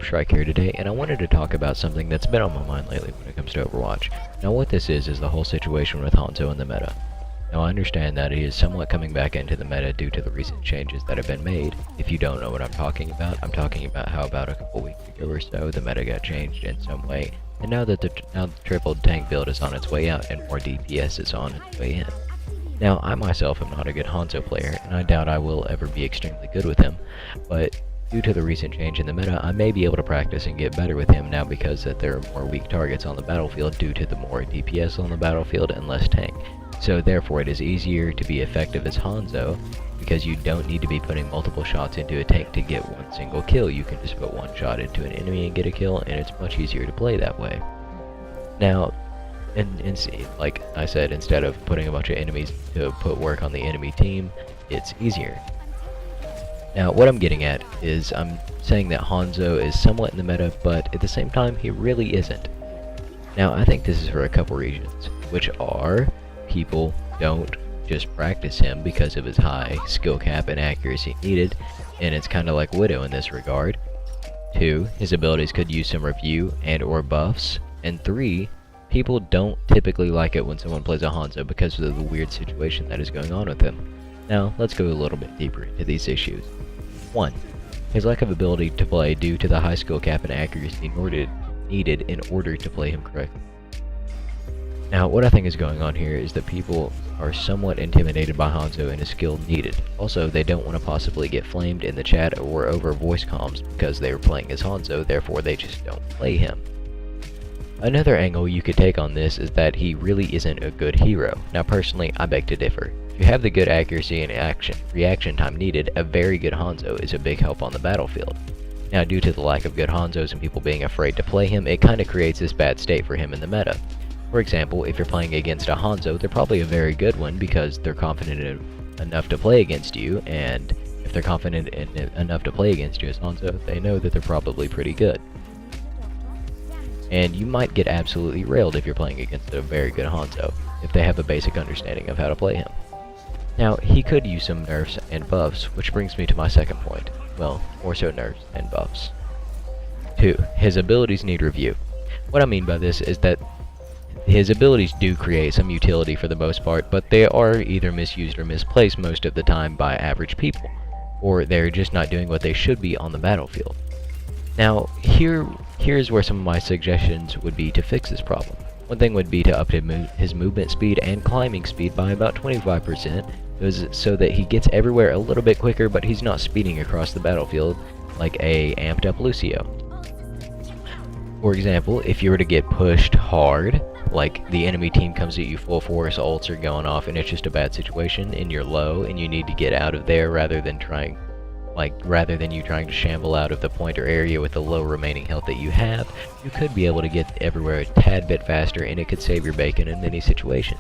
Shrike here today, and I wanted to talk about something that's been on my mind lately when it comes to Overwatch. Now what this is the whole situation with Hanzo in the meta. Now I understand that he is somewhat coming back into the meta due to the recent changes that have been made. If you don't know what I'm talking about how about a couple weeks ago or so the meta got changed in some way, and now the triple tank build is on its way out and more DPS is on its way in. Now I myself am not a good Hanzo player, and I doubt I will ever be extremely good with him, but due to the recent change in the meta, I may be able to practice and get better with him now because that there are more weak targets on the battlefield due to the more DPS on the battlefield and less tank. So therefore it is easier to be effective as Hanzo because you don't need to be putting multiple shots into a tank to get one single kill. You can just put one shot into an enemy and get a kill, and it's much easier to play that way. Now, like I said, instead of putting a bunch of enemies to put work on the enemy team, it's easier. Now, what I'm getting at is I'm saying that Hanzo is somewhat in the meta, but at the same time, he really isn't. Now, I think this is for a couple reasons, which are people don't just practice him because of his high skill cap and accuracy needed, and it's kind of like Widow in this regard. 2, his abilities could use some review and or buffs. And 3, people don't typically like it when someone plays a Hanzo because of the weird situation that is going on with him. Now, let's go a little bit deeper into these issues. 1. His lack of ability to play due to the high skill cap and accuracy needed in order to play him correctly. Now, what I think is going on here is that people are somewhat intimidated by Hanzo and his skill needed. Also, they don't want to possibly get flamed in the chat or over voice comms because they were playing as Hanzo, therefore they just don't play him. Another angle you could take on this is that he really isn't a good hero. Now personally, I beg to differ. If you have the good accuracy and reaction time needed, a very good Hanzo is a big help on the battlefield. Now due to the lack of good Hanzos and people being afraid to play him, it kinda creates this bad state for him in the meta. For example, if you're playing against a Hanzo, they're probably a very good one because they're confident enough to play against you, and if they're confident enough to play against you as Hanzo, they know that they're probably pretty good. And you might get absolutely railed if you're playing against a very good Hanzo, if they have a basic understanding of how to play him. Now, he could use some nerfs and buffs, which brings me to my second point. Well, more so nerfs and buffs. 2. His abilities need review. What I mean by this is that his abilities do create some utility for the most part, but they are either misused or misplaced most of the time by average people, or they're just not doing what they should be on the battlefield. Now, here's where some of my suggestions would be to fix this problem. One thing would be to up his movement speed and climbing speed by about 25%, so that he gets everywhere a little bit quicker, but he's not speeding across the battlefield like a amped up Lucio. For example, if you were to get pushed hard, like the enemy team comes at you full force, ults are going off, and it's just a bad situation, and you're low, and you need to get out of there rather than you trying to shamble out of the pointer area with the low remaining health that you have, you could be able to get everywhere a tad bit faster, and it could save your bacon in many situations.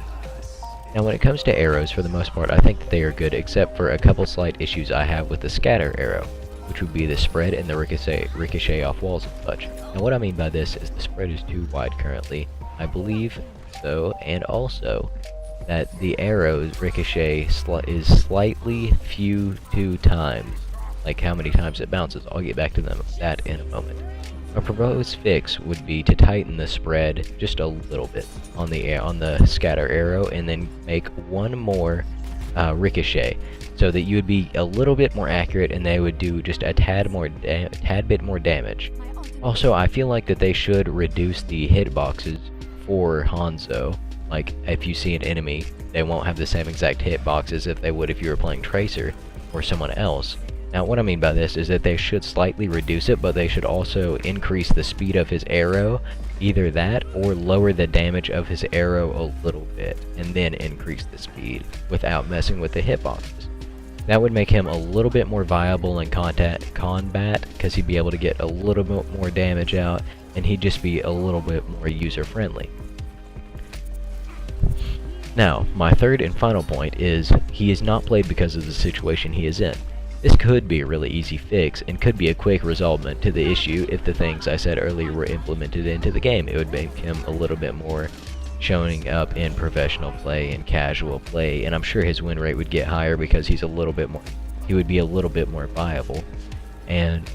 Now when it comes to arrows, for the most part, I think that they are good, except for a couple slight issues I have with the scatter arrow, which would be the spread and the ricochet off walls and such. Now what I mean by this is the spread is too wide currently, I believe so, and also that the arrow's ricochet is slightly few to times, like how many times it bounces. I'll get back to that in a moment. A proposed fix would be to tighten the spread just a little bit on the scatter arrow, and then make one more ricochet, so that you would be a little bit more accurate and they would do just a tad bit more damage. Also, I feel like that they should reduce the hitboxes for Hanzo. Like if you see an enemy, they won't have the same exact hitboxes if they would if you were playing Tracer or someone else. Now what I mean by this is that they should slightly reduce it, but they should also increase the speed of his arrow, either that or lower the damage of his arrow a little bit, and then increase the speed without messing with the hitboxes. That would make him a little bit more viable in combat, because he'd be able to get a little bit more damage out, and he'd just be a little bit more user-friendly. Now, my third and final point is he is not played because of the situation he is in. This could be a really easy fix, and could be a quick resolvement to the issue if the things I said earlier were implemented into the game. It would make him a little bit more showing up in professional play and casual play, and I'm sure his win rate would get higher because he would be a little bit more viable. And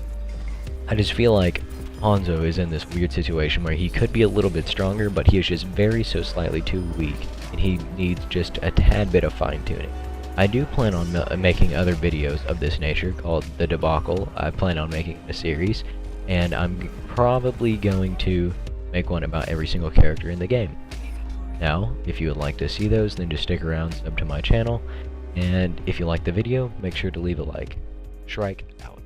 I just feel like Hanzo is in this weird situation where he could be a little bit stronger, but he is just so slightly too weak, and he needs just a tad bit of fine-tuning. I do plan on making other videos of this nature called The Debacle. I plan on making a series, and I'm probably going to make one about every single character in the game. Now, if you would like to see those, then just stick around, sub to my channel, and if you like the video, make sure to leave a like. Shrike out.